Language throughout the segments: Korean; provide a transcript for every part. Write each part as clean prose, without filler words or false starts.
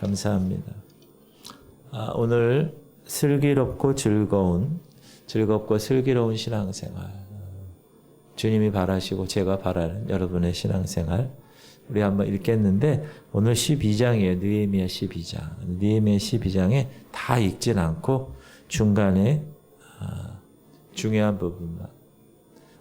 감사합니다. 오늘 슬기롭고 즐겁고 슬기로운 신앙생활. 주님이 바라시고 제가 바라는 여러분의 신앙생활. 우리 한번 읽겠는데 오늘 12장이에요. 느헤미야 12장. 느헤미야 12장에 다 읽진 않고 중간에 중요한 부분만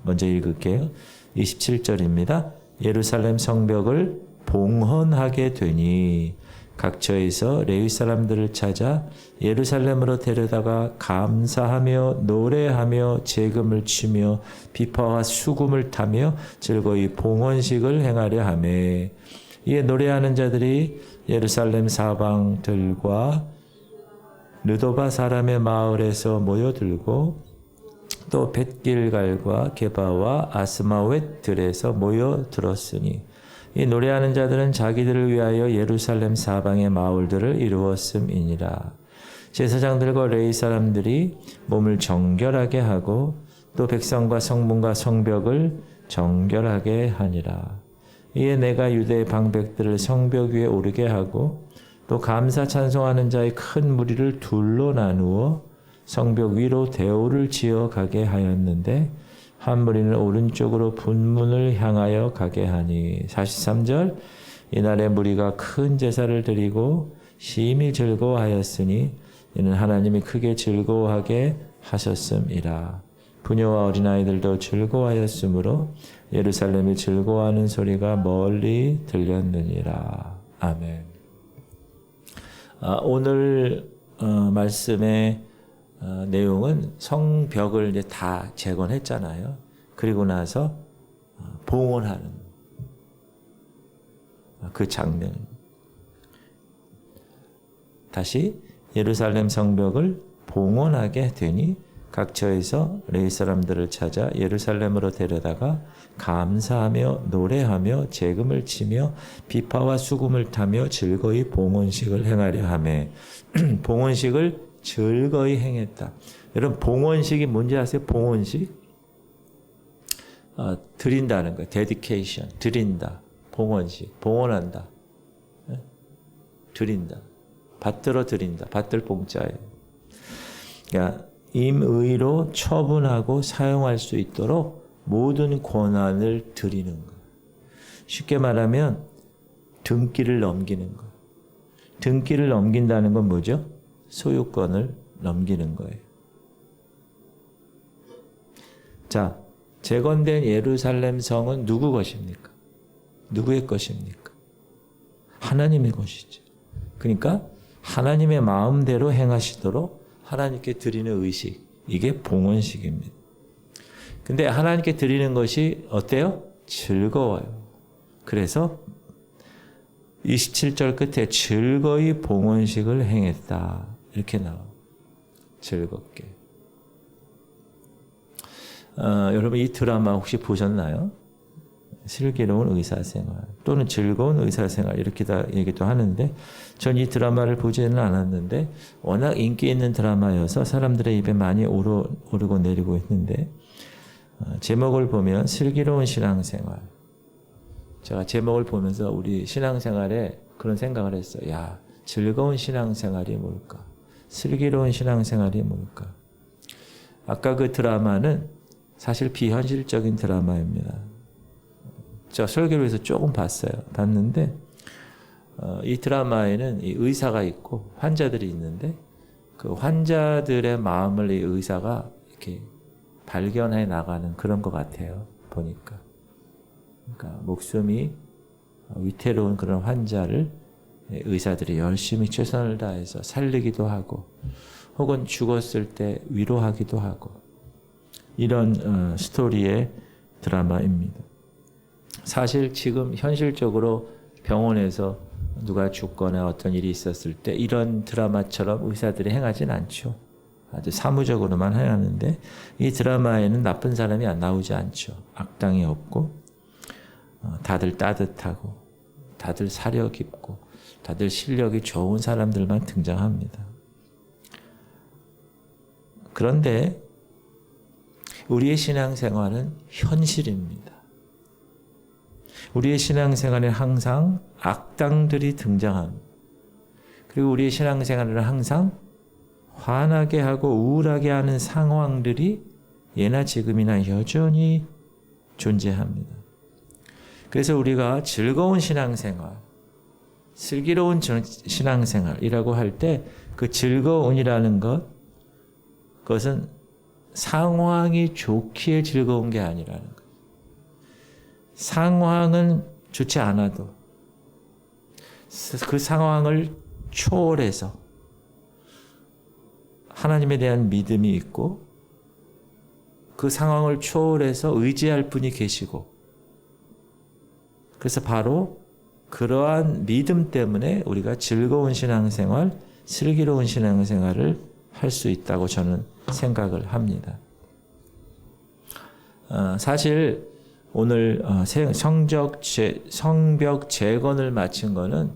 먼저 읽을게요. 27절입니다. 예루살렘 성벽을 봉헌하게 되니 각처에서 레위 사람들을 찾아 예루살렘으로 데려다가 감사하며 노래하며 재금을 치며 비파와 수금을 타며 즐거이 봉헌식을 행하려 하며 이에 노래하는 자들이 예루살렘 사방들과 느도바 사람의 마을에서 모여들고 또 벳길갈과 게바와 아스마웻들에서 모여들었으니 이 노래하는 자들은 자기들을 위하여 예루살렘 사방의 마을들을 이루었음이니라. 제사장들과 레위 사람들이 몸을 정결하게 하고 또 백성과 성문과 성벽을 정결하게 하니라. 이에 내가 유대의 방백들을 성벽 위에 오르게 하고 또 감사 찬송하는 자의 큰 무리를 둘로 나누어 성벽 위로 대오를 지어 가게 하였는데 한 무리는 오른쪽으로 분문을 향하여 가게 하니 43절 이날에 무리가 큰 제사를 드리고 심히 즐거워하였으니 이는 하나님이 크게 즐거워하게 하셨음이라. 부녀와 어린아이들도 즐거워하였으므로 예루살렘이 즐거워하는 소리가 멀리 들렸느니라. 아멘. 오늘 말씀의 내용은 성벽을 이제 다 재건했잖아요. 그리고 나서 봉헌하는 그 장면. 다시 예루살렘 성벽을 봉헌하게 되니 각처에서 레위 사람들을 찾아 예루살렘으로 데려다가 감사하며 노래하며 재금을 치며 비파와 수금을 타며 즐거이 봉헌식을 행하려 하며 봉헌식을 즐거이 행했다. 여러분 봉헌식이 뭔지 아세요? 봉헌식? 드린다는 거예요. dedication. 드린다. 봉헌식. 봉헌한다. 드린다. 받들어 드린다. 받들 봉자예요. 그러니까 임의로 처분하고 사용할 수 있도록 모든 권한을 드리는 거예요. 쉽게 말하면 등기를 넘기는 거예요. 등기를 넘긴다는 건 뭐죠? 소유권을 넘기는 거예요. 자, 재건된 예루살렘 성은 누구 것입니까? 누구의 것입니까? 하나님의 것이죠. 그러니까 하나님의 마음대로 행하시도록 하나님께 드리는 의식, 이게 봉헌식입니다. 근데 하나님께 드리는 것이 어때요? 즐거워요. 그래서 27절 끝에 즐거이 봉헌식을 행했다. 이렇게 나와요. 즐겁게. 여러분 이 드라마 혹시 보셨나요? 슬기로운 의사생활 또는 즐거운 의사생활 이렇게 다 얘기도 하는데 전 이 드라마를 보지는 않았는데 워낙 인기 있는 드라마여서 사람들의 입에 많이 오르고 내리고 있는데 제목을 보면 슬기로운 신앙생활. 제가 제목을 보면서 우리 신앙생활에 그런 생각을 했어요. 야, 즐거운 신앙생활이 뭘까? 슬기로운 신앙생활이 뭘까? 아까 그 드라마는 사실 비현실적인 드라마입니다. 저 설교를 해서 조금 봤는데 이 드라마에는 이 의사가 있고 환자들이 있는데 그 환자들의 마음을 이 의사가 이렇게 발견해 나가는 그런 것 같아요. 보니까. 그러니까 목숨이 위태로운 그런 환자를 의사들이 열심히 최선을 다해서 살리기도 하고 혹은 죽었을 때 위로하기도 하고 이런 스토리의 드라마입니다. 사실 지금 현실적으로 병원에서 누가 죽거나 어떤 일이 있었을 때 이런 드라마처럼 의사들이 행하진 않죠. 아주 사무적으로만 행하는데 이 드라마에는 나쁜 사람이 나오지 않죠. 악당이 없고 다들 따뜻하고 다들 사려 깊고 다들 실력이 좋은 사람들만 등장합니다. 그런데 우리의 신앙생활은 현실입니다. 우리의 신앙생활에 항상 악당들이 등장합니다. 그리고 우리의 신앙생활을 항상 화나게 하고 우울하게 하는 상황들이 예나 지금이나 여전히 존재합니다. 그래서 우리가 즐거운 신앙생활, 슬기로운 신앙생활이라고 할 때 그 즐거움이라는 그것은 상황이 좋기에 즐거운 게 아니라는 거예요. 상황은 좋지 않아도 그 상황을 초월해서 하나님에 대한 믿음이 있고 그 상황을 초월해서 의지할 분이 계시고 그래서 바로 그러한 믿음 때문에 우리가 즐거운 신앙생활, 슬기로운 신앙생활을 할 수 있다고 저는 생각을 합니다. 사실 오늘 성벽 재건을 마친 거는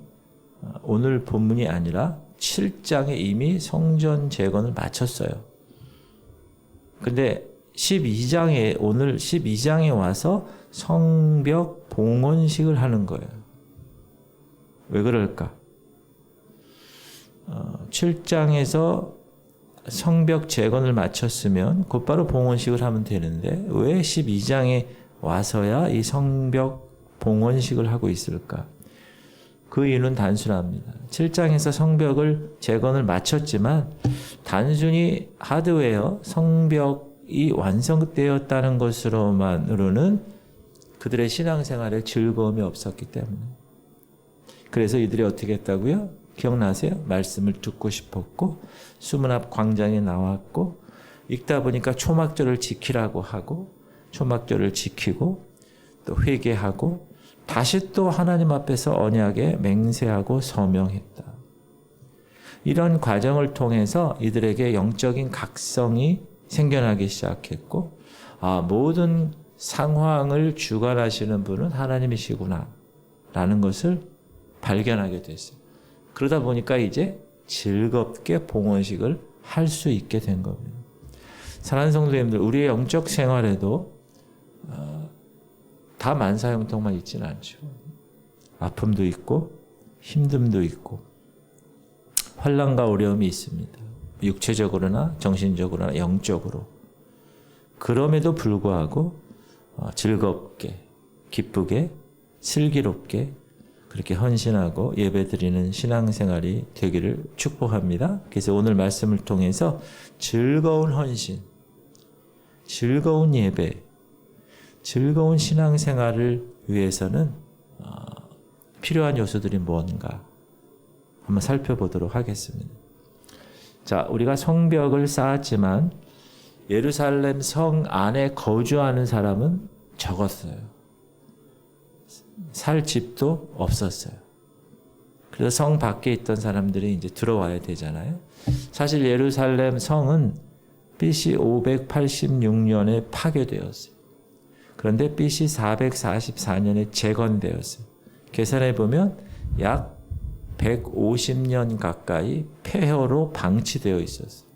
오늘 본문이 아니라 7장에 이미 성전 재건을 마쳤어요. 근데 12장에 오늘 12장에 와서 성벽 봉헌식을 하는 거예요. 왜 그럴까? 7장에서 성벽 재건을 마쳤으면 곧바로 봉헌식을 하면 되는데 왜 12장에 와서야 이 성벽 봉헌식을 하고 있을까? 그 이유는 단순합니다. 7장에서 성벽을 재건을 마쳤지만 단순히 하드웨어, 성벽이 완성되었다는 것으로만으로는 그들의 신앙생활에 즐거움이 없었기 때문에. 그래서 이들이 어떻게 했다고요? 기억나세요? 말씀을 듣고 싶었고 수문 앞 광장에 나왔고 읽다 보니까 초막절을 지키라고 하고 초막절을 지키고 또 회개하고 다시 또 하나님 앞에서 언약에 맹세하고 서명했다. 이런 과정을 통해서 이들에게 영적인 각성이 생겨나기 시작했고 모든 상황을 주관하시는 분은 하나님이시구나 라는 것을 발견하게 됐어요. 그러다 보니까 이제 즐겁게 봉헌식을 할 수 있게 된 겁니다. 사랑하는 성도님들, 우리의 영적 생활에도 다 만사형통만 있지는 않죠. 아픔도 있고 힘듦도 있고 환난과 어려움이 있습니다. 육체적으로나 정신적으로나 영적으로. 그럼에도 불구하고 즐겁게, 기쁘게, 슬기롭게 그렇게 헌신하고 예배드리는 신앙생활이 되기를 축복합니다. 그래서 오늘 말씀을 통해서 즐거운 헌신, 즐거운 예배, 즐거운 신앙생활을 위해서는 필요한 요소들이 뭔가 한번 살펴보도록 하겠습니다. 자, 우리가 성벽을 쌓았지만 예루살렘 성 안에 거주하는 사람은 적었어요. 살 집도 없었어요. 그래서 성 밖에 있던 사람들이 이제 들어와야 되잖아요. 사실 예루살렘 성은 BC 586년에 파괴되었어요. 그런데 BC 444년에 재건되었어요. 계산해 보면 약 150년 가까이 폐허로 방치되어 있었어요.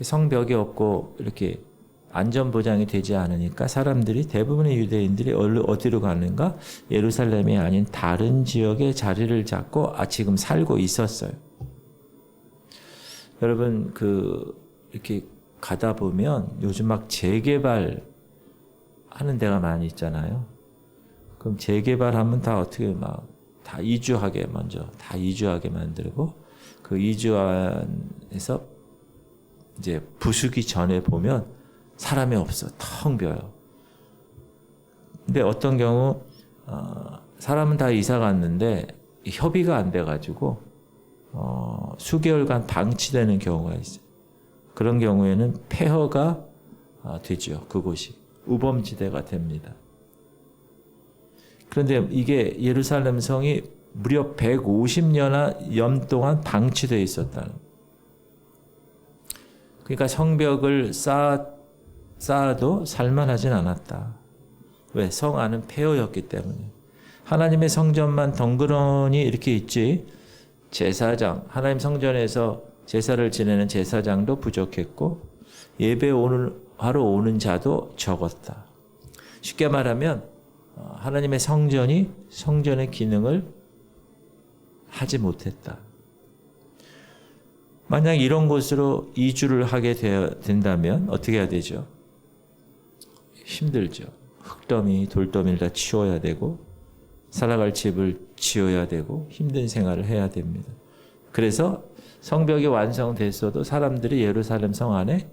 성벽이 없고 이렇게 안전보장이 되지 않으니까 사람들이 대부분의 유대인들이 어디로 가는가? 예루살렘이 아닌 다른 지역에 자리를 잡고 지금 살고 있었어요. 여러분 이렇게 가다 보면 요즘 막 재개발 하는 데가 많이 있잖아요. 그럼 재개발하면 다 어떻게 다 이주하게 만들고 그 이주안에서 이제 부수기 전에 보면 사람이 없어. 텅 비어요. 근데 어떤 경우 사람은 다 이사 갔는데 협의가 안 돼가지고 수개월간 방치되는 경우가 있어요. 그런 경우에는 폐허가 되죠. 그곳이 우범지대가 됩니다. 그런데 이게 예루살렘 성이 무려 150년 동안 방치되어 있었다는 거예요. 그러니까 성벽을 쌓아도 살만하진 않았다. 왜? 성 안은 폐허였기 때문에. 하나님의 성전만 덩그러니 이렇게 있지 제사장, 하나님 성전에서 제사를 지내는 제사장도 부족했고 예배 하러 오는 자도 적었다. 쉽게 말하면 하나님의 성전의 기능을 하지 못했다. 만약 이런 곳으로 이주를 하게 된다면 어떻게 해야 되죠? 힘들죠. 흙더미, 돌더미를 다 치워야 되고 살아갈 집을 지어야 되고 힘든 생활을 해야 됩니다. 그래서 성벽이 완성됐어도 사람들이 예루살렘 성 안에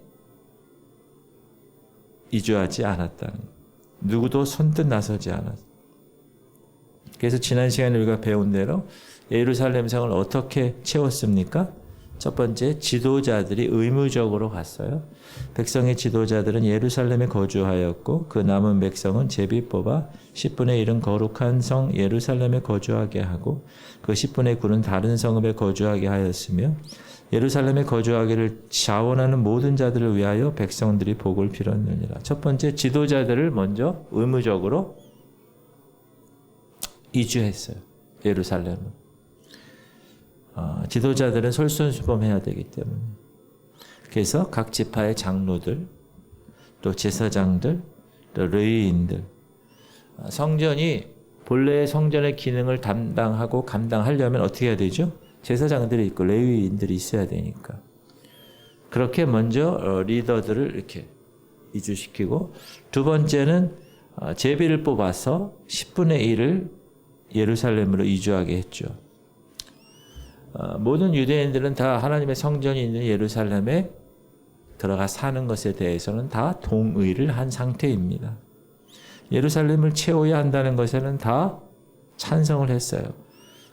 이주하지 않았다는 거예요. 누구도 손뜻 나서지 않았어요. 그래서 지난 시간에 우리가 배운 대로 예루살렘 성을 어떻게 채웠습니까? 첫 번째, 지도자들이 의무적으로 갔어요. 백성의 지도자들은 예루살렘에 거주하였고 그 남은 백성은 제비 뽑아 10분의 1은 거룩한 성 예루살렘에 거주하게 하고 그 10분의 9는 다른 성읍에 거주하게 하였으며 예루살렘에 거주하기를 자원하는 모든 자들을 위하여 백성들이 복을 빌었느니라. 첫 번째, 지도자들을 먼저 의무적으로 이주했어요. 예루살렘은. 지도자들은 솔선수범해야 되기 때문에. 그래서 각 지파의 장로들, 또 제사장들, 또 레위인들, 성전이 본래의 성전의 기능을 담당하고 감당하려면 어떻게 해야 되죠? 제사장들이 있고 레위인들이 있어야 되니까. 그렇게 먼저 리더들을 이렇게 이주시키고, 두 번째는 제비를 뽑아서 10분의 1을 예루살렘으로 이주하게 했죠. 모든 유대인들은 다 하나님의 성전이 있는 예루살렘에 들어가 사는 것에 대해서는 다 동의를 한 상태입니다. 예루살렘을 채워야 한다는 것에는 다 찬성을 했어요.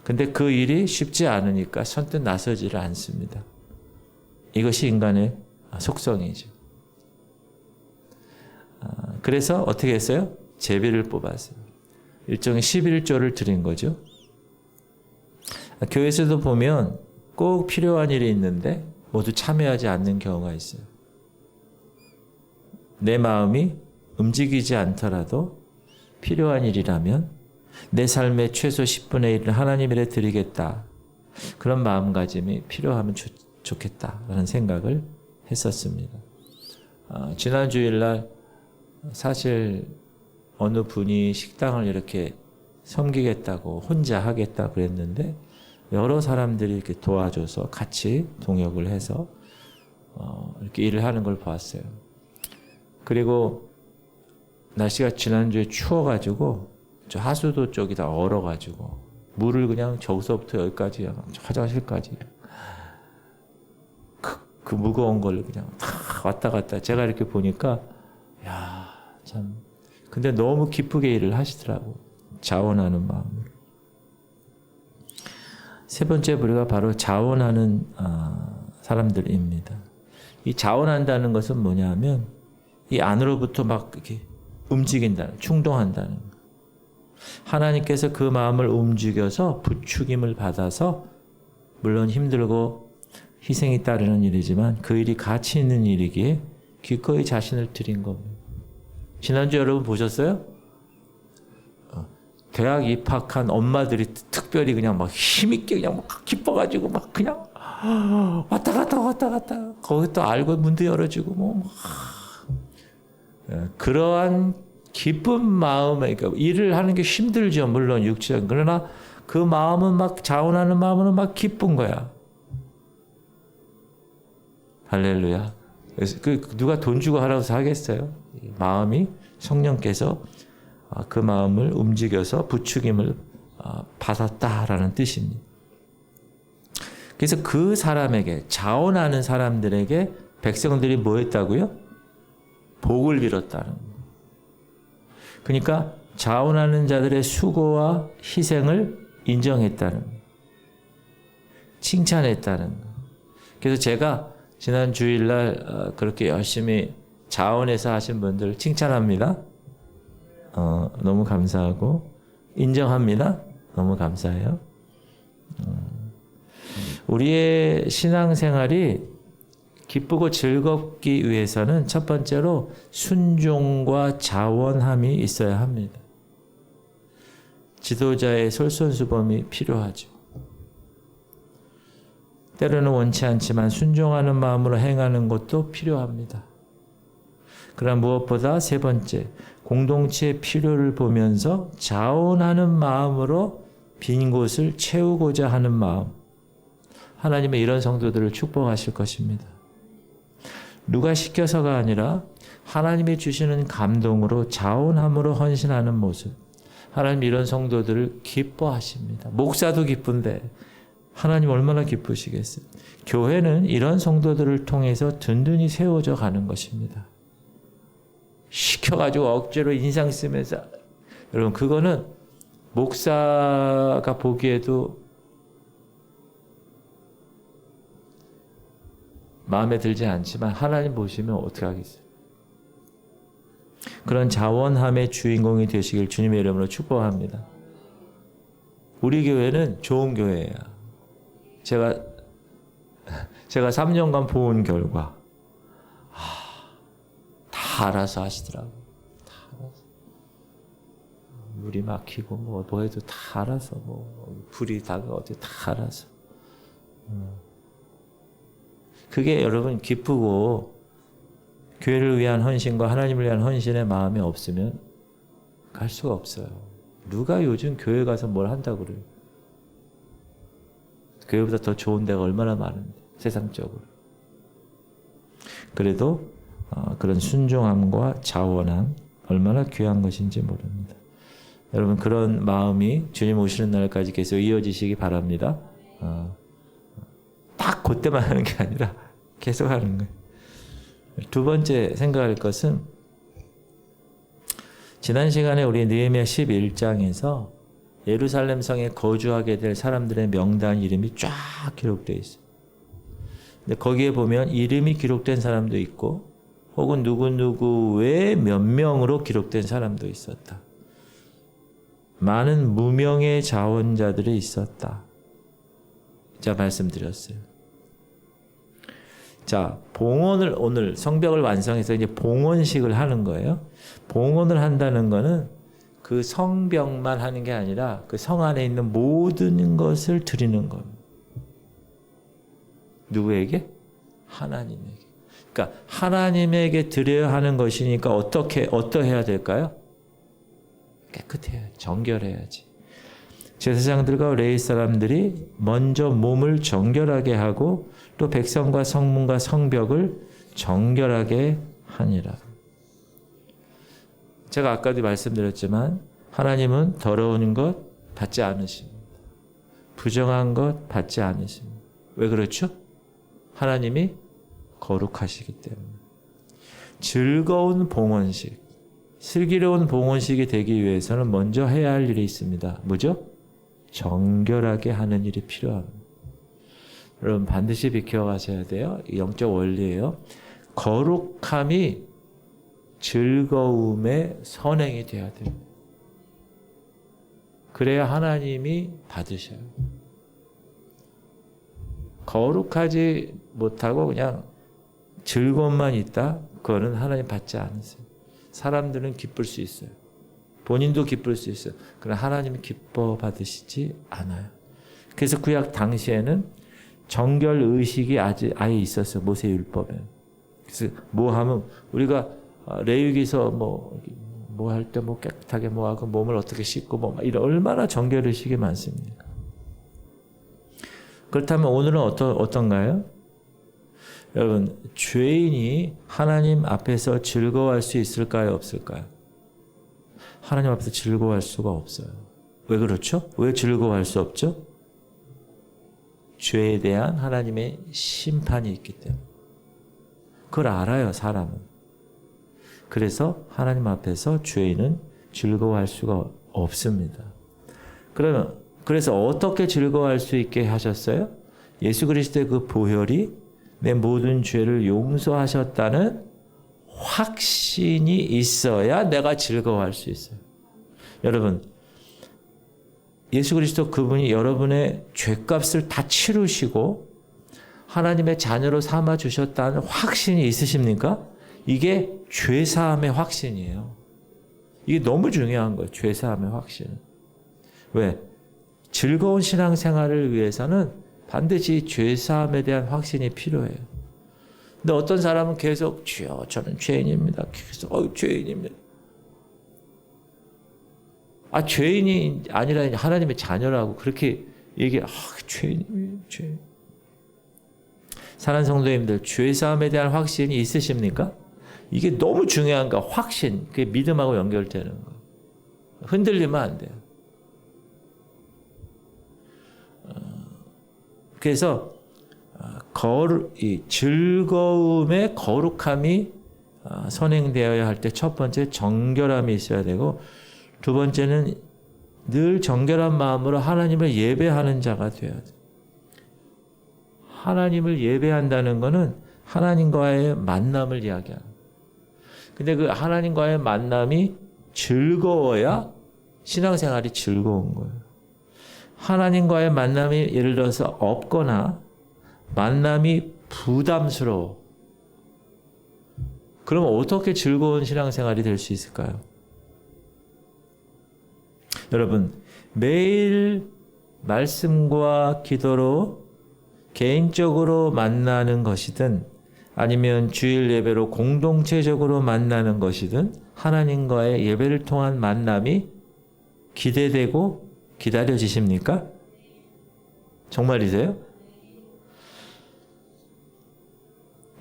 근데 그 일이 쉽지 않으니까 선뜻 나서지를 않습니다. 이것이 인간의 속성이죠. 그래서 어떻게 했어요? 제비를 뽑았어요. 일종의 11조를 드린 거죠. 교회에서도 보면 꼭 필요한 일이 있는데 모두 참여하지 않는 경우가 있어요. 내 마음이 움직이지 않더라도 필요한 일이라면 내 삶의 최소 10분의 1을 하나님 일에 드리겠다. 그런 마음가짐이 필요하면 좋겠다라는 생각을 했었습니다. 지난 주일날 사실 어느 분이 식당을 이렇게 섬기겠다고 혼자 하겠다 그랬는데 여러 사람들이 이렇게 도와줘서 같이 동역을 해서 이렇게 일을 하는 걸 봤어요. 그리고 날씨가 지난주에 추워가지고 저 하수도 쪽이 다 얼어가지고 물을 그냥 저기서부터 여기까지 화장실까지 그 무거운 걸 그냥 다 왔다 갔다 제가 이렇게 보니까 야, 참 근데 너무 기쁘게 일을 하시더라고. 자원하는 마음으로. 세 번째 부류가 바로 자원하는 사람들입니다. 이 자원한다는 것은 뭐냐면 이 안으로부터 막 이렇게 움직인다는, 충동한다는 거. 하나님께서 그 마음을 움직여서 부추김을 받아서 물론 힘들고 희생이 따르는 일이지만 그 일이 가치 있는 일이기에 기꺼이 자신을 드린 겁니다. 지난주 여러분 보셨어요? 대학 입학한 엄마들이 특별히 그냥 막 힘있게 그냥 막 기뻐가지고 막 그냥 왔다 갔다 거기 또 알고 문도 열어주고 뭐 그러한 기쁜 마음에 그러니까 일을 하는 게 힘들죠. 물론 육체적 그러나 그 마음은 막 자원하는 마음은 막 기쁜 거야. 할렐루야. 그래서 누가 돈 주고 하라고 해서 하겠어요? 마음이 성령께서 그 마음을 움직여서 부추김을 받았다라는 뜻입니다. 그래서 그 사람에게 자원하는 사람들에게 백성들이 뭐 했다고요? 복을 빌었다는 거예요. 그러니까 자원하는 자들의 수고와 희생을 인정했다는 거예요. 칭찬했다는 거예요. 그래서 제가 지난 주일날 그렇게 열심히 자원해서 하신 분들 칭찬합니다. 너무 감사하고 인정합니다. 너무 감사해요. 우리의 신앙생활이 기쁘고 즐겁기 위해서는 첫 번째로 순종과 자원함이 있어야 합니다. 지도자의 솔선수범이 필요하죠. 때로는 원치 않지만 순종하는 마음으로 행하는 것도 필요합니다. 그러나 무엇보다 세 번째, 공동체의 필요를 보면서 자원하는 마음으로 빈 곳을 채우고자 하는 마음, 하나님의 이런 성도들을 축복하실 것입니다. 누가 시켜서가 아니라 하나님이 주시는 감동으로 자원함으로 헌신하는 모습, 하나님 이런 성도들을 기뻐하십니다. 목사도 기쁜데 하나님 얼마나 기쁘시겠어요. 교회는 이런 성도들을 통해서 든든히 세워져 가는 것입니다. 시켜가지고 억지로 인상 쓰면서, 여러분 그거는 목사가 보기에도 마음에 들지 않지만 하나님 보시면 어떻게 하겠어요. 그런 자원함의 주인공이 되시길 주님의 이름으로 축복합니다. 우리 교회는 좋은 교회예요. 제가 3년간 본 결과 다 알아서 하시더라고요. 다 알아서. 물이 막히고 뭐 해도 다 알아서, 불이 다가오도 다 알아서. 그게 여러분 기쁘고 교회를 위한 헌신과 하나님을 위한 헌신의 마음이 없으면 갈 수가 없어요. 누가 요즘 교회 가서 뭘 한다고 그래요. 교회보다 더 좋은 데가 얼마나 많은데, 세상적으로. 그래도 그런 순종함과 자원함 얼마나 귀한 것인지 모릅니다. 여러분 그런 마음이 주님 오시는 날까지 계속 이어지시기 바랍니다. 딱 그때만 하는 게 아니라 계속 하는 거예요. 두 번째 생각할 것은, 지난 시간에 우리 느헤미야 11장에서 예루살렘 성에 거주하게 될 사람들의 명단 이름이 쫙 기록되어 있어요. 근데 거기에 보면 이름이 기록된 사람도 있고 혹은 누구누구의 몇 명으로 기록된 사람도 있었다. 많은 무명의 자원자들이 있었다. 제가 말씀드렸어요. 자, 봉헌을, 오늘 성벽을 완성해서 이제 봉헌식을 하는 거예요. 봉헌을 한다는 거는 그 성벽만 하는 게 아니라 그 성 안에 있는 모든 것을 드리는 겁니다. 누구에게? 하나님에게. 그러니까 하나님에게 드려야 하는 것이니까 어떠해야 될까요? 깨끗해야, 정결해야지. 제사장들과 레위 사람들이 먼저 몸을 정결하게 하고 또 백성과 성문과 성벽을 정결하게 하니라. 제가 아까도 말씀드렸지만 하나님은 더러운 것 받지 않으십니다. 부정한 것 받지 않으십니다. 왜 그렇죠? 하나님이 거룩하시기 때문에. 즐거운 봉헌식, 슬기로운 봉헌식이 되기 위해서는 먼저 해야 할 일이 있습니다. 뭐죠? 정결하게 하는 일이 필요합니다. 여러분 반드시 비켜가셔야 돼요. 영적 원리예요. 거룩함이 즐거움의 선행이 돼야 돼요. 그래야 하나님이 받으셔요. 거룩하지 못하고 그냥 즐거움만 있다? 그거는 하나님 받지 않으세요. 사람들은 기쁠 수 있어요. 본인도 기쁠 수 있어요. 그러나 하나님이 기뻐 받으시지 않아요. 그래서 구약 당시에는 정결 의식이 아예 있었어요. 모세율법에. 그래서 뭐 하면 우리가 레위기서 뭐 할 때 깨끗하게 뭐 하고 몸을 어떻게 씻고 이런 얼마나 정결 의식이 많습니다. 그렇다면 오늘은 어떤가요? 여러분 죄인이 하나님 앞에서 즐거워할 수 있을까요? 없을까요? 하나님 앞에서 즐거워할 수가 없어요. 왜 그렇죠? 왜 즐거워할 수 없죠? 죄에 대한 하나님의 심판이 있기 때문에. 그걸 알아요, 사람은. 그래서 하나님 앞에서 죄인은 즐거워할 수가 없습니다. 그래서 어떻게 즐거워할 수 있게 하셨어요? 예수 그리스도의 그 보혈이 내 모든 죄를 용서하셨다는 확신이 있어야 내가 즐거워할 수 있어요. 여러분, 예수 그리스도 그분이 여러분의 죄값을 다 치르시고 하나님의 자녀로 삼아 주셨다는 확신이 있으십니까? 이게 죄사함의 확신이에요. 이게 너무 중요한 거예요. 죄사함의 확신은. 왜? 즐거운 신앙생활을 위해서는 반드시 죄사함에 대한 확신이 필요해요. 근데 어떤 사람은 계속 주여 저는 죄인입니다. 계속 죄인입니다. 죄인이 아니라 하나님의 자녀라고 그렇게 죄인. 사랑하는 성도님들, 죄사함에 대한 확신이 있으십니까? 이게 너무 중요한 거, 확신. 그게 믿음하고 연결되는 거. 흔들리면 안 돼요. 그래서 이 즐거움의 거룩함이 선행되어야 할 때 첫 번째 정결함이 있어야 되고, 두 번째는 늘 정결한 마음으로 하나님을 예배하는 자가 되어야 돼요. 하나님을 예배한다는 것은 하나님과의 만남을 이야기하는 거예요. 근데 그 하나님과의 만남이 즐거워야 신앙생활이 즐거운 거예요. 하나님과의 만남이 예를 들어서 없거나 만남이 부담스러워. 그러면 어떻게 즐거운 신앙생활이 될 수 있을까요? 여러분, 매일 말씀과 기도로 개인적으로 만나는 것이든 아니면 주일 예배로 공동체적으로 만나는 것이든 하나님과의 예배를 통한 만남이 기대되고 기다려지십니까? 정말이세요?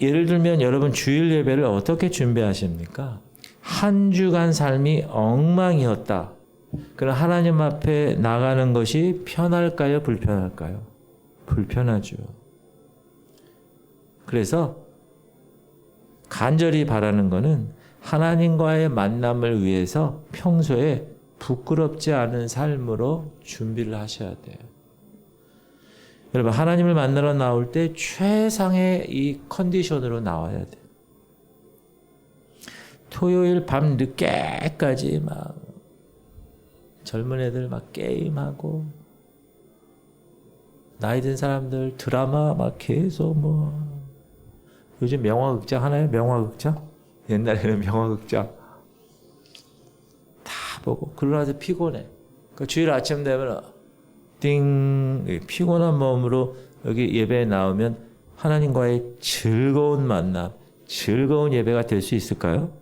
예를 들면 여러분 주일 예배를 어떻게 준비하십니까? 한 주간 삶이 엉망이었다. 그럼 하나님 앞에 나가는 것이 편할까요? 불편할까요? 불편하죠. 그래서 간절히 바라는 것은 하나님과의 만남을 위해서 평소에 부끄럽지 않은 삶으로 준비를 하셔야 돼요. 여러분, 하나님을 만나러 나올 때 최상의 이 컨디션으로 나와야 돼요. 토요일 밤 늦게까지 막 젊은 애들 막 게임하고 나이 든 사람들 드라마 막 계속 요즘 명화극장 하나요? 명화극장? 옛날에는 명화극장 다 보고 그러나서 피곤해. 그 주일 아침 되면 피곤한 마음으로 여기 예배에 나오면 하나님과의 즐거운 만남, 즐거운 예배가 될 수 있을까요?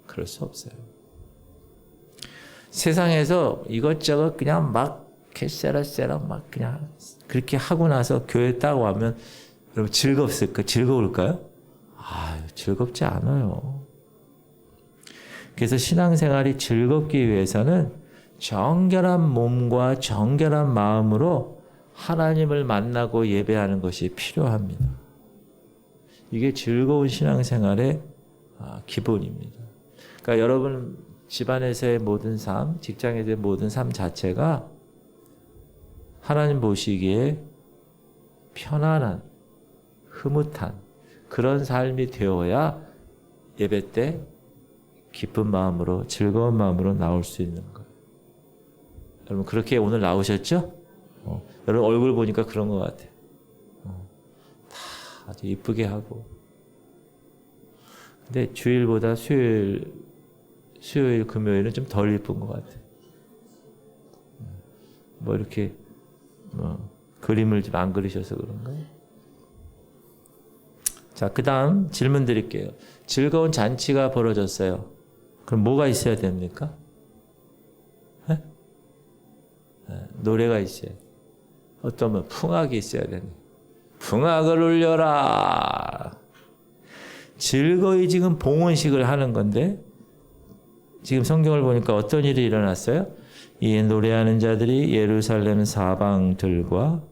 그럴 수 없어요. 세상에서 이것저것 그냥 막 개쎄라쎄라 막 그냥 그렇게 하고 나서 교회 딱 와면 여러분 즐겁을까? 즐거울까요? 즐겁지 않아요. 그래서 신앙생활이 즐겁기 위해서는 정결한 몸과 정결한 마음으로 하나님을 만나고 예배하는 것이 필요합니다. 이게 즐거운 신앙생활의 기본입니다. 그러니까 여러분 집안에서의 모든 삶, 직장에서의 모든 삶 자체가 하나님 보시기에 편안한, 흐뭇한 그런 삶이 되어야 예배 때 기쁜 마음으로 즐거운 마음으로 나올 수 있는 거예요. 여러분 그렇게 오늘 나오셨죠? 여러분 얼굴 보니까 그런 것 같아요. 다 아주 이쁘게 하고. 근데 주일보다 수요일, 금요일은 좀 덜 이쁜 것 같아요. 이렇게 그림을 좀 안 그리셔서 그런가요? 자, 그 다음 질문 드릴게요. 즐거운 잔치가 벌어졌어요. 그럼 뭐가 있어야 됩니까? 네? 노래가 있어요. 어떤 분 풍악이 있어야 되네. 풍악을 울려라. 즐거이 지금 봉헌식을 하는 건데 지금 성경을 보니까 어떤 일이 일어났어요? 이 노래하는 자들이 예루살렘 사방들과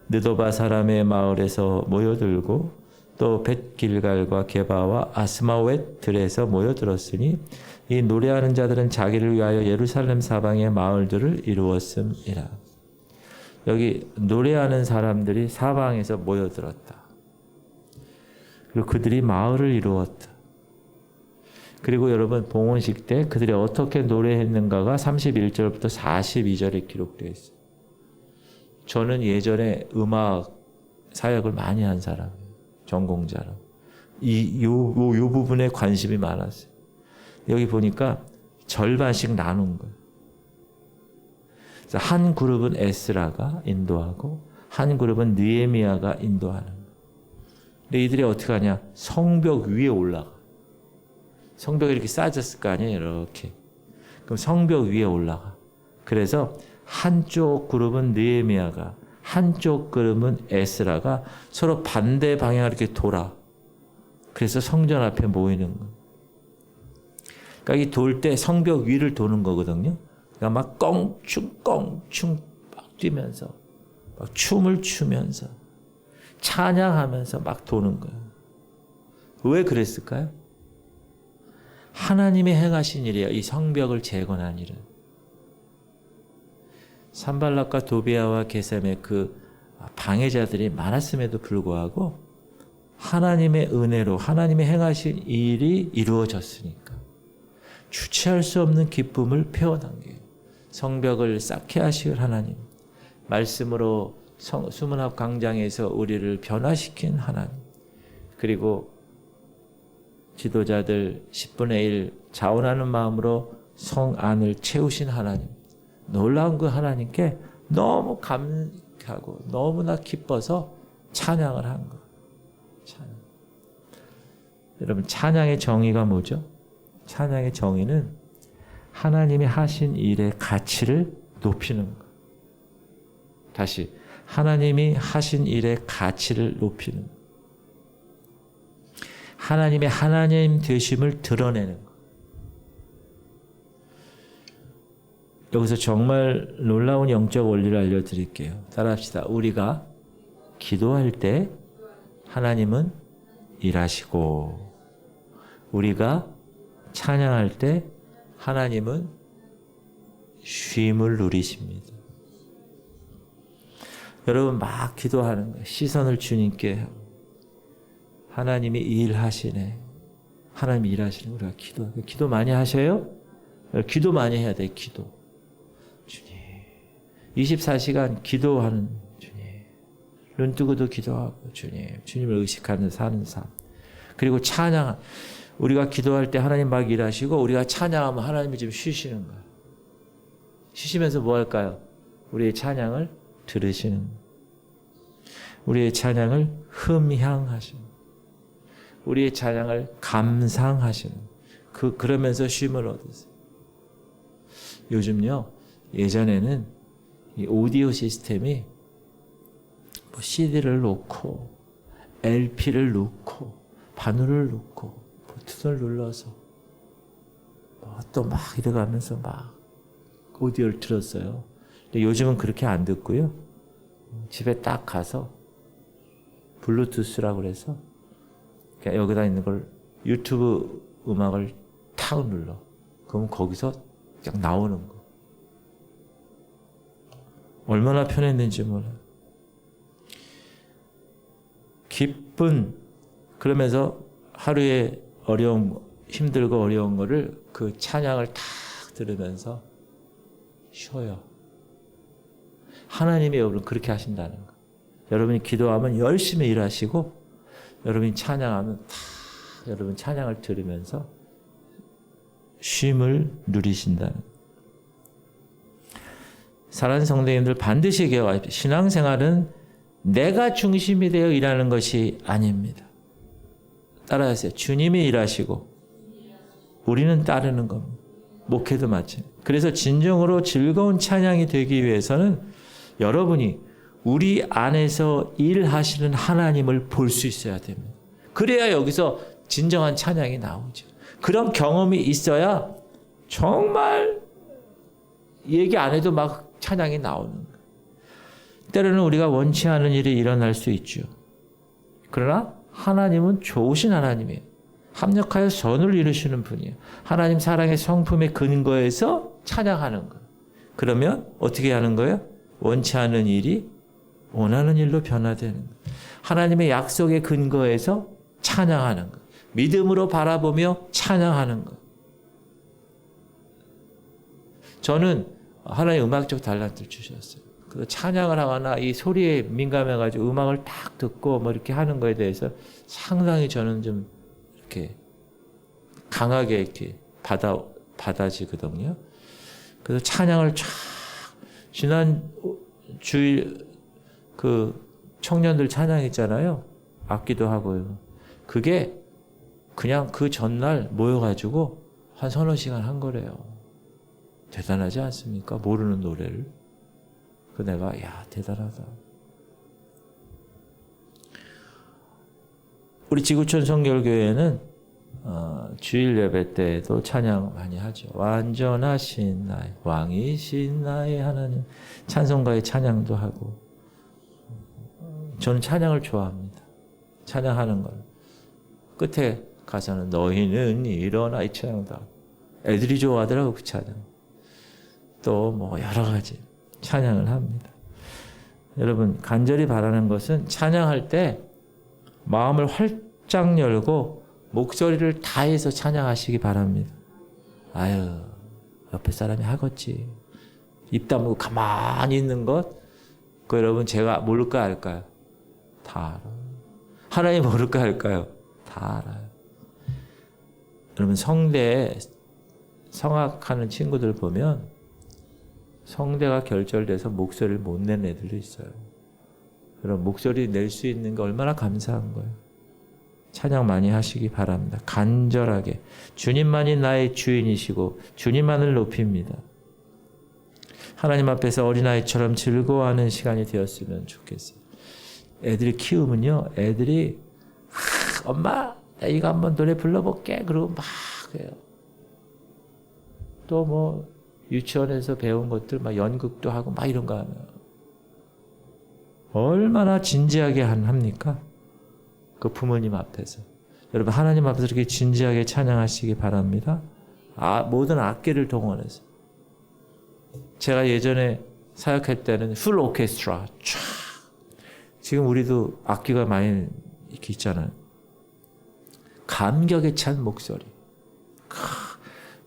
느도바 사람의 마을에서 모여들고 또 벳길갈과 게바와 아스마웻 들에서 모여들었으니 이 노래하는 자들은 자기를 위하여 예루살렘 사방의 마을들을 이루었음이라. 여기 노래하는 사람들이 사방에서 모여들었다. 그리고 그들이 마을을 이루었다. 그리고 여러분 봉헌식 때 그들이 어떻게 노래했는가가 31절부터 42절에 기록되어 있어요. 저는 예전에 음악 사역을 많이 한 사람이에요. 전공자라. 요 부분에 관심이 많았어요. 여기 보니까 절반씩 나눈 거예요. 그래서 한 그룹은 에스라가 인도하고 한 그룹은 느헤미야가 인도하는 거예요. 근데 이들이 어떻게 하냐? 성벽 위에 올라가. 성벽이 이렇게 쌓여졌을 거 아니에요? 이렇게. 그럼 성벽 위에 올라가. 그래서 한쪽 그룹은 느헤미야가, 한쪽 그룹은 에스라가 서로 반대 방향으로 이렇게 돌아. 그래서 성전 앞에 모이는 거. 그러니까 이 돌 때 성벽 위를 도는 거거든요. 그러니까 막 껑충 막 뛰면서 막 춤을 추면서 찬양하면서 막 도는 거예요. 왜 그랬을까요? 하나님이 행하신 일이에요. 이 성벽을 재건한 일은. 산발락과 도비아와 게셈의 그 방해자들이 많았음에도 불구하고 하나님의 은혜로 하나님이 행하신 일이 이루어졌으니까 주체할 수 없는 기쁨을 표현한 게 성벽을 쌓게 하실 하나님, 말씀으로 수문학 광장에서 우리를 변화시킨 하나님, 그리고 지도자들 10분의 1 자원하는 마음으로 성 안을 채우신 하나님, 놀라운 그 하나님께 너무 감사하고 너무나 기뻐서 찬양을 한 것. 찬양. 여러분, 찬양의 정의가 뭐죠? 찬양의 정의는 하나님이 하신 일의 가치를 높이는 것. 다시, 하나님이 하신 일의 가치를 높이는 것. 하나님의 하나님 되심을 드러내는 것. 여기서 정말 놀라운 영적 원리를 알려드릴게요. 따라합시다. 우리가 기도할 때 하나님은 일하시고, 우리가 찬양할 때 하나님은 쉼을 누리십니다. 여러분, 막 기도하는 거예요. 시선을 주님께 하고, 하나님이 일하시네. 하나님이 일하시는 우리가 기도 많이 하셔요? 기도 많이 해야 돼. 기도. 주님, 24시간 기도하는 주님, 눈 뜨고도 기도하고 주님을 의식하는 사는 삶. 그리고 찬양. 우리가 기도할 때 하나님 막 일하시고 우리가 찬양하면 하나님이 좀 쉬시는 거예요. 쉬시면서 뭐 할까요? 우리의 찬양을 들으시는 거예요. 우리의 찬양을 흠향하시는 거예요. 우리의 찬양을 감상하시는 거예요. 그러면서 쉼을 얻으세요. 요즘요, 예전에는 이 오디오 시스템이 뭐 CD를 놓고 LP를 놓고 바늘을 놓고 버튼을 눌러서 또 막 이래가면서 막 오디오를 들었어요. 근데 요즘은 그렇게 안 듣고요. 집에 딱 가서 블루투스라고 그래서 여기다 있는 걸 유튜브 음악을 탁 눌러. 그러면 거기서 그냥 나오는 거. 얼마나 편했는지 몰라요. 그러면서 하루에 힘들고 어려운 거를 그 찬양을 탁 들으면서 쉬어요. 하나님이 여러분 그렇게 하신다는 거. 여러분이 기도하면 열심히 일하시고, 여러분이 찬양하면 탁 여러분 찬양을 들으면서 쉼을 누리신다는 거. 사랑하는 성도님들, 반드시 기억하십시오. 신앙생활은 내가 중심이 되어 일하는 것이 아닙니다. 따라하세요. 주님이 일하시고 우리는 따르는 겁니다. 목회도 마찬가지. 그래서 진정으로 즐거운 찬양이 되기 위해서는 여러분이 우리 안에서 일하시는 하나님을 볼 수 있어야 됩니다. 그래야 여기서 진정한 찬양이 나오죠. 그런 경험이 있어야 정말 얘기 안 해도 막 찬양이 나오는 거예요. 때로는 우리가 원치 않은 일이 일어날 수 있죠. 그러나 하나님은 좋으신 하나님이에요. 합력하여 선을 이루시는 분이에요. 하나님 사랑의 성품의 근거에서 찬양하는 거예요. 그러면 어떻게 하는 거예요? 원치 않은 일이 원하는 일로 변화되는 거예요. 하나님의 약속의 근거에서 찬양하는 거예요. 믿음으로 바라보며 찬양하는 거예요. 저는 하나님 음악적 달란트를 주셨어요. 그 찬양을 하거나 이 소리에 민감해가지고 음악을 딱 듣고 뭐 이렇게 하는 거에 대해서 상당히 저는 좀 이렇게 강하게 이렇게 받아지거든요. 그래서 찬양을 쫙 지난 주일 그 청년들 찬양 있잖아요. 악기도 하고요. 그게 그냥 그 전날 모여가지고 한 서너 시간 한 거래요. 대단하지 않습니까? 모르는 노래를. 그 내가 야 대단하다. 우리 지구촌 성결교회는 주일 예배 때에도 찬양 많이 하죠. 완전하신 나의 왕이신 나의 하나님. 찬송가의 찬양도 하고. 저는 찬양을 좋아합니다. 찬양하는 걸. 끝에 가서는 너희는 일어나 이 찬양도 하고. 애들이 좋아하더라고 그 찬양. 또 뭐 여러 가지 찬양을 합니다. 여러분 간절히 바라는 것은 찬양할 때 마음을 활짝 열고 목소리를 다해서 찬양하시기 바랍니다. 아유 옆에 사람이 하겠지. 입 다물고 가만히 있는 것 그 여러분 제가 모를까 알까요? 다 알아요. 하나님 모를까 할까요? 다 알아요. 여러분 성대에 성악하는 친구들 보면 성대가 결절돼서 목소리를 못 내는 애들도 있어요. 그럼 목소리 낼 수 있는 게 얼마나 감사한 거예요. 찬양 많이 하시기 바랍니다. 간절하게 주님만이 나의 주인이시고 주님만을 높입니다. 하나님 앞에서 어린아이처럼 즐거워하는 시간이 되었으면 좋겠어요. 애들이 키우면요. 애들이 엄마 나 이거 한번 노래 불러볼게. 그러고 막 해요. 또 뭐 유치원에서 배운 것들 막 연극도 하고 막 이런 거 하면 얼마나 진지하게 합니까? 그 부모님 앞에서. 여러분 하나님 앞에서 이렇게 진지하게 찬양하시기 바랍니다. 모든 악기를 동원해서. 제가 예전에 사역할 때는 풀 오케스트라 쫙. 지금 우리도 악기가 많이 이렇게 있잖아요. 감격에 찬 목소리.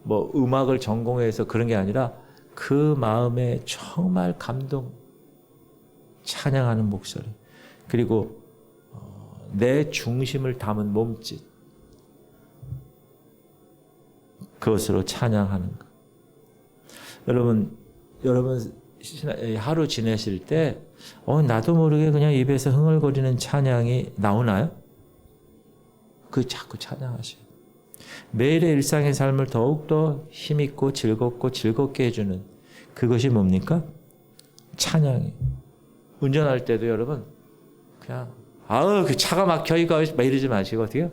뭐 음악을 전공해서 그런 게 아니라 그 마음에 정말 감동 찬양하는 목소리. 그리고 내 중심을 담은 몸짓. 그것으로 찬양하는 것. 여러분 하루 지내실 때 나도 모르게 그냥 입에서 흥얼거리는 찬양이 나오나요? 그 자꾸 찬양하셔요. 매일의 일상의 삶을 더욱더 힘있고 즐겁게 해주는 그것이 뭡니까? 찬양이. 운전할 때도 여러분 그냥 그 차가 막혀 이거 막 이러지 마시고 어떻게요?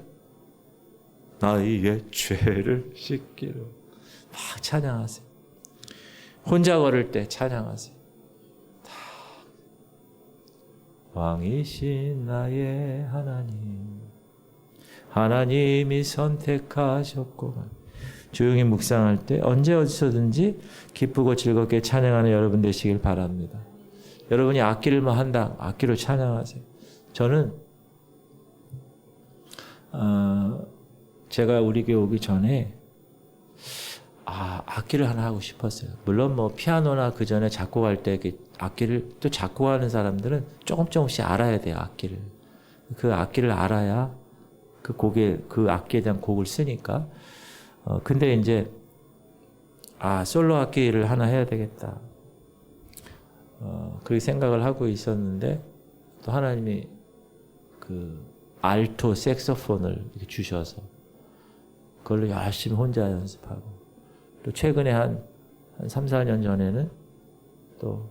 나의 죄를 씻기로 막 찬양하세요. 혼자 걸을 때 찬양하세요. 왕이신 나의 하나님, 하나님이 선택하셨구만. 조용히 묵상할 때 언제 어디서든지 기쁘고 즐겁게 찬양하는 여러분 되시길 바랍니다. 여러분이 악기를 한다. 악기로 찬양하세요. 저는 제가 우리 교회 오기 전에 악기를 하나 하고 싶었어요. 물론 뭐 피아노나 그 전에 작곡할 때 악기를 또 작곡하는 사람들은 조금씩 알아야 돼요. 악기를. 그 악기를 알아야 그 악기에 대한 곡을 쓰니까. 근데 이제 솔로 악기를 하나 해야 되겠다. 그렇게 생각을 하고 있었는데 또 하나님이 그 알토 색소폰을 이렇게 주셔서 그걸로 열심히 혼자 연습하고 또 최근에 한 3, 4년 전에는 또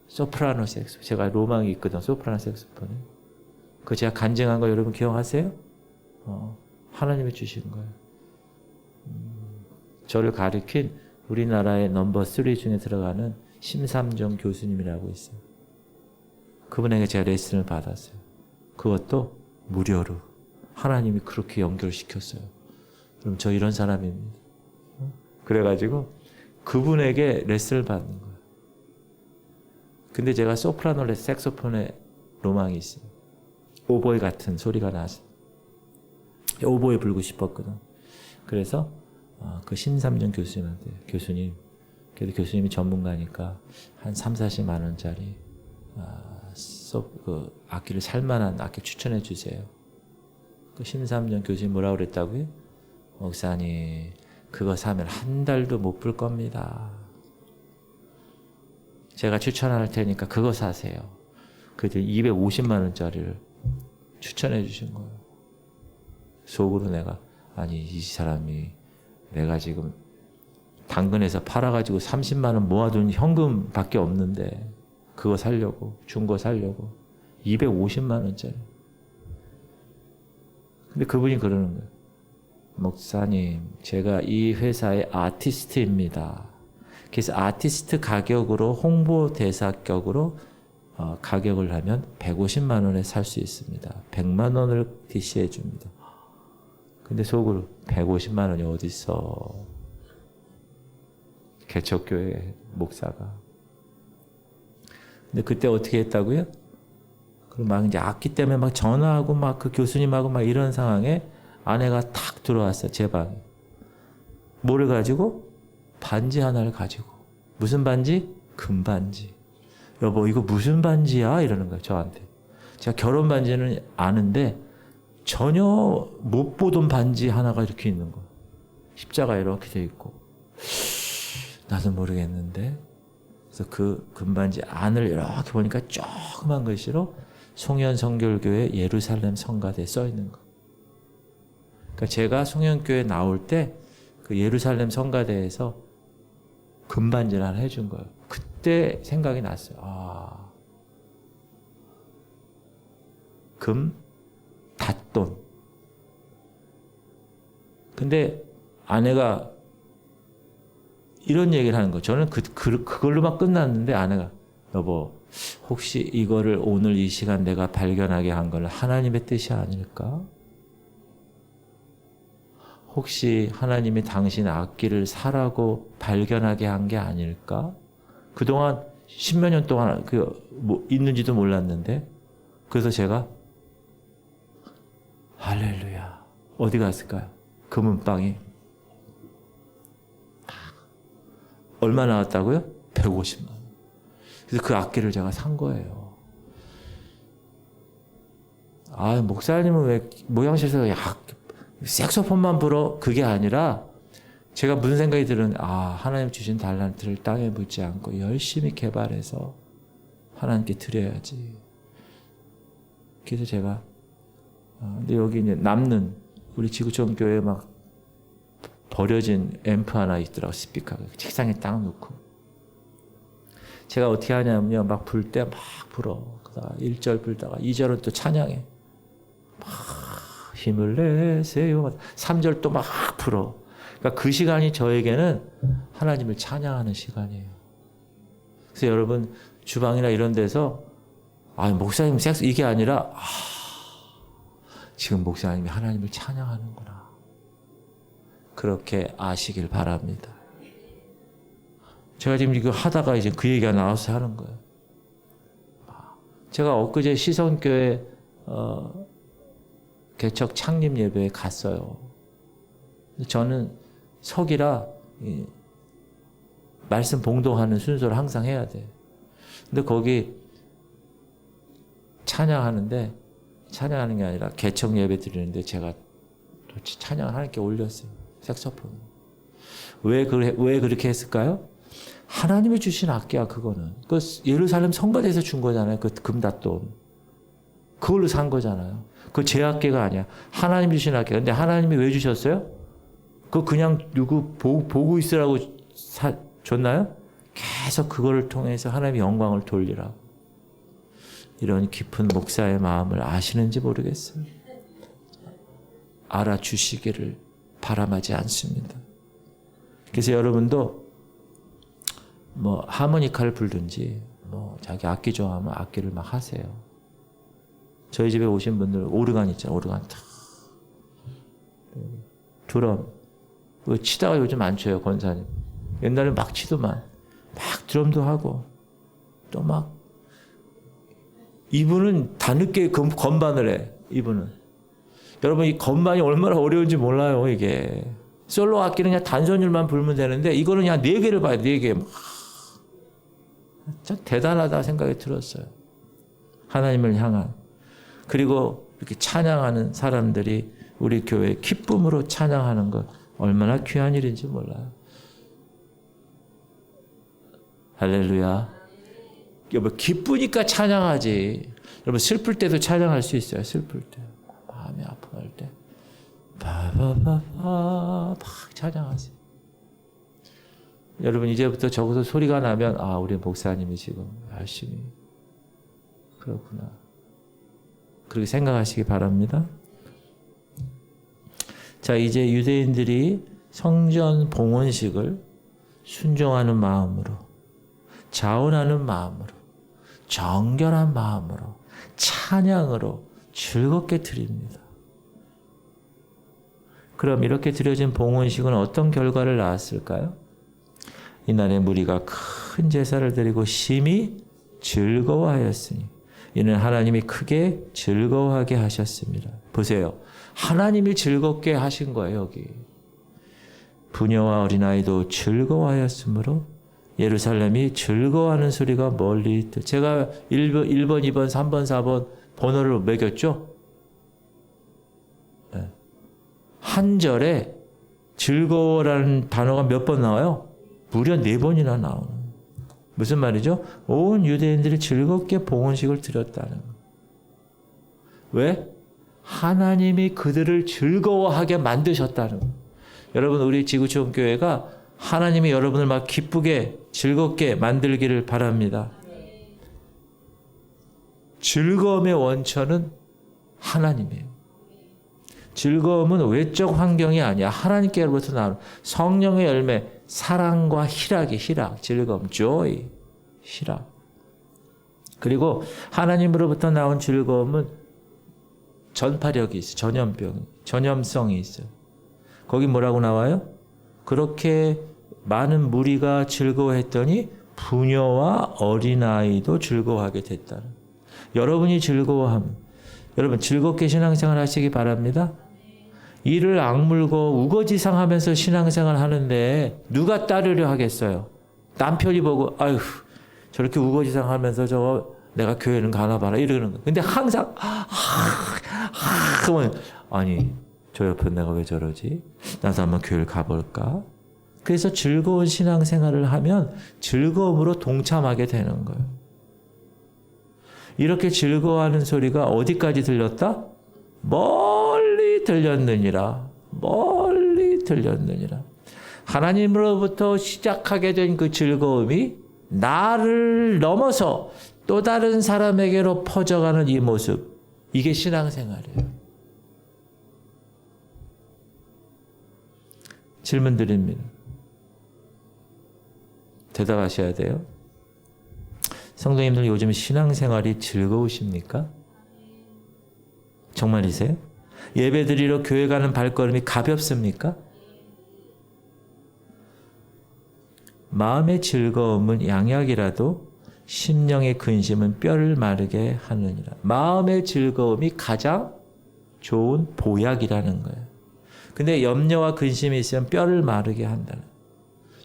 소프라노 색소폰. 제가 로망이 있거든. 소프라노 색소폰에. 그 제가 간증한 거 여러분 기억하세요? 하나님이 주신 거예요. 저를 가르친 우리나라의 넘버 3 중에 들어가는 심삼정 교수님이라고 있어요. 그분에게 제가 레슨을 받았어요. 그것도 무료로. 하나님이 그렇게 연결시켰어요. 그럼 저 이런 사람입니다. 그래가지고 그분에게 레슨을 받는 거예요. 근데 제가 소프라노 색소폰에 로망이 있어요. 오보이 같은 소리가 나서 오보이 불고 싶었거든. 그래서 그 신삼정 교수님한테 교수님, 그래도 교수님이 전문가니까 한 3, 40만 원짜리 그 악기를 살만한 악기 추천해 주세요. 그 신삼정 교수님 뭐라고 그랬다고요? 목사님 그거 사면 한 달도 못 불 겁니다. 제가 추천할 테니까 그거 사세요. 그때 250만 원짜리를 추천해 주신 거예요. 속으로 내가 이 사람이 내가 지금 당근에서 팔아가지고 30만 원 모아둔 현금밖에 없는데 그거 살려고, 준 거 살려고 250만 원짜리. 근데 그분이 그러는 거예요. 목사님, 제가 이 회사의 아티스트입니다. 그래서 아티스트 가격으로 홍보대사격으로 가격을 하면 150만 원에 살 수 있습니다. 100만 원을 DC해 줍니다. 근데 속으로 150만 원이 어디 있어? 개척교회 목사가. 근데 그때 어떻게 했다고요? 그럼 막 이제 악기 때문에 막 전화하고 막 그 교수님하고 막 이런 상황에 아내가 탁 들어왔어요, 제 방에. 뭐를 가지고? 반지 하나를 가지고. 무슨 반지? 금반지. 여보, 이거 무슨 반지야? 이러는 거예요, 저한테. 제가 결혼 반지는 아는데 전혀 못 보던 반지 하나가 이렇게 있는 거예요. 십자가 이렇게 돼 있고. 나도 모르겠는데. 그래서 그 금반지 안을 이렇게 보니까 조그만 글씨로 송현성결교회 예루살렘 성가대에 써 있는 거. 그러니까 제가 송현교회 나올 때 그 예루살렘 성가대에서 금반지를 하나 해준 거예요. 그때 생각이 났어요. 아, 금, 닷돈. 근데 아내가 이런 얘기를 하는 거예요. 저는 그걸로만 끝났는데 아내가, 여보, 혹시 이거를 오늘 이 시간 내가 발견하게 한 건 하나님의 뜻이 아닐까? 혹시 하나님이 당신 악기를 사라고 발견하게 한 게 아닐까? 그동안 10몇 년 동안 있는지도 몰랐는데. 그래서 제가 할렐루야. 어디 갔을까요? 금은방이. 얼마 나왔다고요? 150만 원. 그래서 그 악기를 제가 산 거예요. 아, 목사님은 왜 모양실에서 색소폰만 불어? 그게 아니라 제가 무슨 생각이 드는, 하나님 주신 달란트를 땅에 묻지 않고 열심히 개발해서 하나님께 드려야지. 그래서 제가 근데 여기 이제 남는 우리 지구촌 교회에 막 버려진 앰프 하나 있더라고, 스피커가. 책상에 딱 놓고. 제가 어떻게 하냐면요, 막 불 때 막 불어. 그러다가 1절 불다가 2절은 또 찬양해. 막 힘을 내세요. 3절 또 막 불어. 그러니까 그 시간이 저에게는 하나님을 찬양하는 시간이에요. 그래서 여러분 주방이나 이런 데서 목사님 섹스 이게 아니라 지금 목사님이 하나님을 찬양하는구나. 그렇게 아시길 바랍니다. 제가 지금 이거 하다가 이제 그 얘기가 나와서 하는 거예요. 제가 엊그제 시성교회 개척 창립 예배에 갔어요. 저는 석이라 말씀 봉독하는 순서를 항상 해야 돼. 근데 거기 찬양하는데 찬양하는 게 아니라 개척 예배 드리는데 제가 찬양을 하나님께 올렸어요. 색소폰. 왜 그렇게 했을까요? 하나님이 주신 악기야, 그거는. 그 예루살렘 성가대에서 준 거잖아요. 그 금닷돈. 그걸로 산 거잖아요. 그거 제 악기가 아니야. 하나님이 주신 악기야. 근데 하나님이 왜 주셨어요? 그거 그냥 누구 보고 있으라고 줬나요? 계속 그거를 통해서 하나님의 영광을 돌리라고. 이런 깊은 목사의 마음을 아시는지 모르겠어요. 알아주시기를 바람하지 않습니다. 그래서 여러분도 하모니카를 불든지 자기 악기 좋아하면 악기를 막 하세요. 저희 집에 오신 분들 오르간 있잖아요. 오르간 탁. 드럼. 그거 치다가 요즘 안 쳐요, 권사님. 옛날에 막 치더만. 막 드럼도 하고 또 막 이분은 다늦게 건반을 해. 이분은. 여러분 이 건반이 얼마나 어려운지 몰라요. 이게. 솔로 악기는 그냥 단선율만 불면 되는데 이거는 그냥 4개를 봐요. 4개. 참 대단하다 생각이 들었어요. 하나님을 향한. 그리고 이렇게 찬양하는 사람들이 우리 교회 기쁨으로 찬양하는 것 얼마나 귀한 일인지 몰라요. 할렐루야. 여러분 기쁘니까 찬양하지. 여러분 슬플 때도 찬양할 수 있어요. 슬플 때. 마음이 아파할 때. 바바바바 막 찬양하세요. 여러분 이제부터 저기서 소리가 나면 우리 목사님이 지금 열심히 그렇구나. 그렇게 생각하시기 바랍니다. 자, 이제 유대인들이 성전 봉헌식을 순종하는 마음으로, 자원하는 마음으로, 정결한 마음으로, 찬양으로 즐겁게 드립니다. 그럼 이렇게 드려진 봉헌식은 어떤 결과를 낳았을까요? 이날에 무리가 큰 제사를 드리고 심히 즐거워하였으니 이는 하나님이 크게 즐거워하게 하셨습니다. 보세요. 하나님이 즐겁게 하신 거예요. 여기. 부녀와 어린아이도 즐거워하였으므로 예루살렘이 즐거워하는 소리가 멀리 제가 1번, 2번, 3번, 4번 번호를 매겼죠? 네. 한 절에 즐거워라는 단어가 몇 번 나와요? 무려 4번이나 나오는. 무슨 말이죠? 온 유대인들이 즐겁게 봉헌식을 드렸다는 거. 왜? 하나님이 그들을 즐거워하게 만드셨다는 거. 여러분, 우리 지구촌 교회가 하나님이 여러분을 막 기쁘게 즐겁게 만들기를 바랍니다. 즐거움의 원천은 하나님이에요. 즐거움은 외적 환경이 아니야. 하나님께로부터 나오는 성령의 열매, 사랑과 희락, 즐거움, joy, 희락. 그리고 하나님으로부터 나온 즐거움은 전파력이 있어. 전염성이 있어요. 거기 뭐라고 나와요? 그렇게 많은 무리가 즐거워했더니 부녀와 어린아이도 즐거워하게 됐다는. 여러분이 즐거워함. 여러분 즐겁게 신앙생활 하시기 바랍니다. 이를 악물고 우거지상하면서 신앙생활 하는데 누가 따르려 하겠어요? 남편이 보고 아휴 저렇게 우거지상하면서 저거 내가 교회는 가나 봐라 이러는 거. 근데 항상 그러면 아니 저 옆에 내가 왜 저러지? 나도 한번 교회를 가볼까? 그래서 즐거운 신앙생활을 하면 즐거움으로 동참하게 되는 거예요. 이렇게 즐거워하는 소리가 어디까지 들렸다? 멀리 들렸느니라. 멀리 들렸느니라. 하나님으로부터 시작하게 된 그 즐거움이 나를 넘어서 또 다른 사람에게로 퍼져가는 이 모습. 이게 신앙생활이에요. 질문 드립니다. 대답하셔야 돼요. 성도님들 요즘 신앙생활이 즐거우십니까? 정말이세요? 예배드리러 교회 가는 발걸음이 가볍습니까? 마음의 즐거움은 양약이라도 심령의 근심은 뼈를 마르게 하느니라. 마음의 즐거움이 가장 좋은 보약이라는 거예요. 근데 염려와 근심이 있으면 뼈를 마르게 한다는.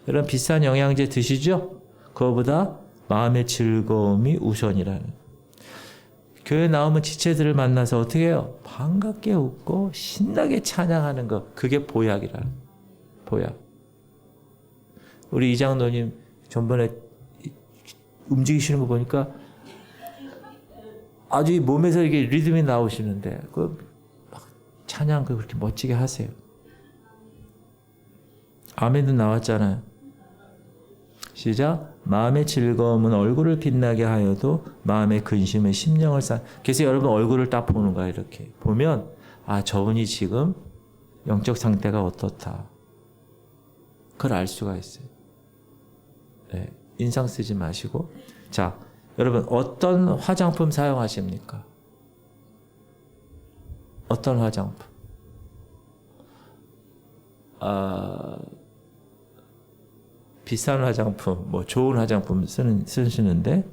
여러분 비싼 영양제 드시죠? 그거보다 마음의 즐거움이 우선이라는. 교회 나오면 지체들을 만나서 어떻게 해요? 반갑게 웃고 신나게 찬양하는 거. 그게 보약이라는. 보약. 우리 이장로님 전번에 움직이시는 거 보니까 아주 몸에서 이게 리듬이 나오시는데 그 막 찬양 그렇게 멋지게 하세요. 아멘도 나왔잖아요. 시작. 마음의 즐거움은 얼굴을 빛나게 하여도 마음의 근심은 심령을 그래서 여러분 얼굴을 딱 보는 거야. 이렇게 보면 저분이 지금 영적 상태가 어떻다. 그걸 알 수가 있어요. 네, 인상 쓰지 마시고. 자, 여러분 어떤 화장품 사용하십니까? 어떤 화장품? 비싼 화장품, 좋은 화장품 쓰시는데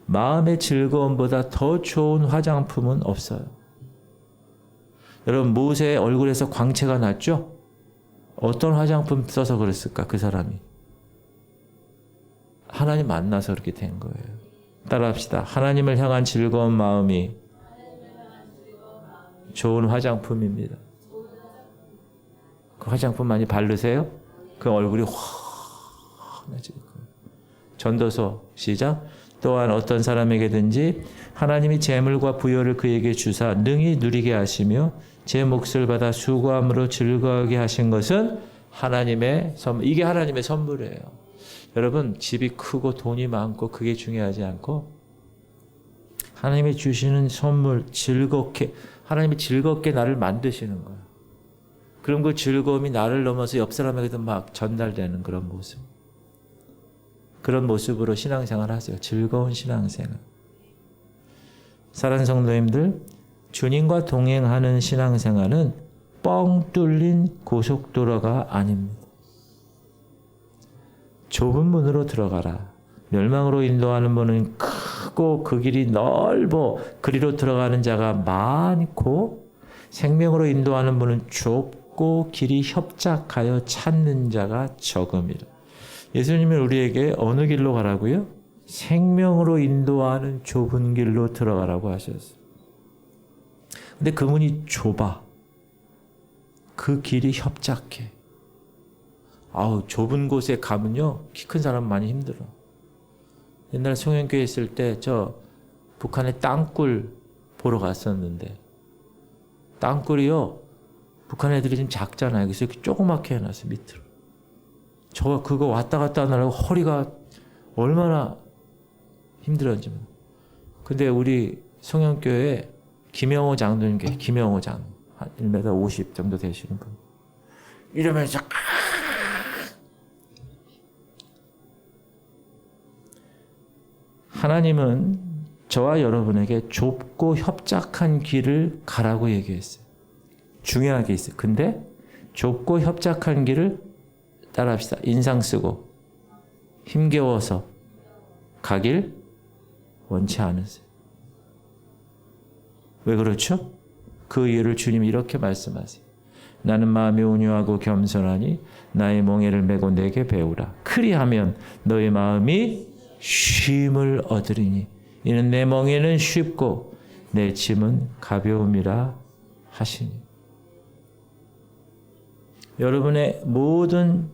마음의 즐거움보다 더 좋은 화장품은 없어요. 여러분 모세의 얼굴에서 광채가 났죠? 어떤 화장품 써서 그랬을까? 그 사람이. 하나님 만나서 그렇게 된 거예요. 따라합시다. 하나님을 향한 즐거운 마음이 좋은 화장품입니다. 그 화장품 많이 바르세요? 그 얼굴이 환해질 거예요. 전도서 시작. 또한 어떤 사람에게든지 하나님이 재물과 부여를 그에게 주사 능히 누리게 하시며 제 몫을 받아 수고함으로 즐거워하게 하신 것은 하나님의 선물. 이게 하나님의 선물이에요. 여러분 집이 크고 돈이 많고 그게 중요하지 않고 하나님이 주시는 선물 즐겁게 하나님이 즐겁게 나를 만드시는 거예요. 그럼 그 즐거움이 나를 넘어서 옆 사람에게도 막 전달되는 그런 모습. 그런 모습으로 신앙생활 하세요. 즐거운 신앙생활. 사랑하는 성도님들, 주님과 동행하는 신앙생활은 뻥 뚫린 고속도로가 아닙니다. 좁은 문으로 들어가라. 멸망으로 인도하는 문은 크고 그 길이 넓어 그리로 들어가는 자가 많고 생명으로 인도하는 문은 좁고 길이 협착하여 찾는 자가 적음이라. 예수님은 우리에게 어느 길로 가라고요? 생명으로 인도하는 좁은 길로 들어가라고 하셨어요. 근데 그 문이 좁아. 그 길이 협착해. 좁은 곳에 가면요, 키 큰 사람 많이 힘들어. 옛날에 송영교회 있을 때 저 북한의 땅굴 보러 갔었는데, 땅굴이요, 북한 애들이 좀 작잖아요. 그래서 이렇게 조그맣게 해놨어, 밑으로. 저 그거 왔다 갔다 하느라고 허리가 얼마나 힘들었는지. 근데 우리 송영교회 김영호 장로님, 김영호 장로, 한 1m 50 정도 되시는 분. 이러면서 하나님은 저와 여러분에게 좁고 협착한 길을 가라고 얘기했어요. 중요한 게 있어요. 근데 좁고 협착한 길을 따라합시다. 인상 쓰고 힘겨워서 가길 원치 않으세요. 왜 그렇죠? 그 이유를 주님이 이렇게 말씀하세요. 나는 마음이 온유하고 겸손하니 나의 멍에를 메고 내게 배우라. 그리하면 너의 마음이 쉼을 얻으리니 이는 내 멍에는 쉽고 내 짐은 가벼움이라 하시니. 여러분의 모든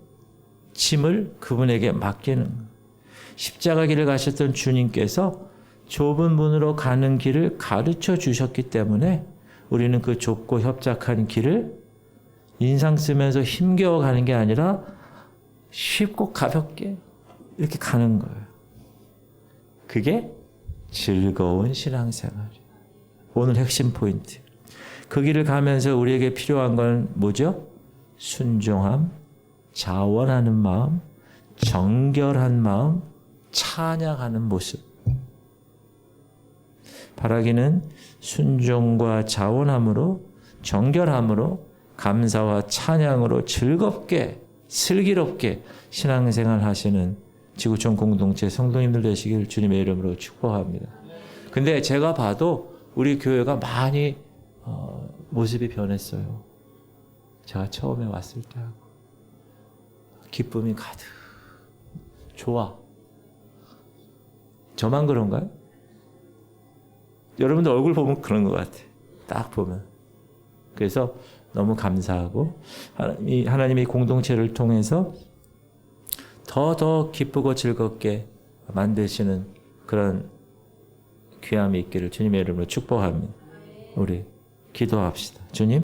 짐을 그분에게 맡기는 거예요. 십자가 길을 가셨던 주님께서 좁은 문으로 가는 길을 가르쳐 주셨기 때문에 우리는 그 좁고 협착한 길을 인상 쓰면서 힘겨워 가는 게 아니라 쉽고 가볍게 이렇게 가는 거예요. 그게 즐거운 신앙생활이에요. 오늘 핵심 포인트. 그 길을 가면서 우리에게 필요한 건 뭐죠? 순종함, 자원하는 마음, 정결한 마음, 찬양하는 모습. 바라기는 순종과 자원함으로, 정결함으로, 감사와 찬양으로 즐겁게, 슬기롭게 신앙생활 하시는 지구촌 공동체 성도님들 되시길 주님의 이름으로 축복합니다. 근데 제가 봐도 우리 교회가 많이 모습이 변했어요. 제가 처음에 왔을 때하고. 기쁨이 가득. 좋아. 저만 그런가요? 여러분들 얼굴 보면 그런 것 같아. 딱 보면. 그래서 너무 감사하고 하나님이 공동체를 통해서 더 기쁘고 즐겁게 만드시는 그런 귀함이 있기를 주님의 이름으로 축복합니다. 우리 기도합시다. 주님,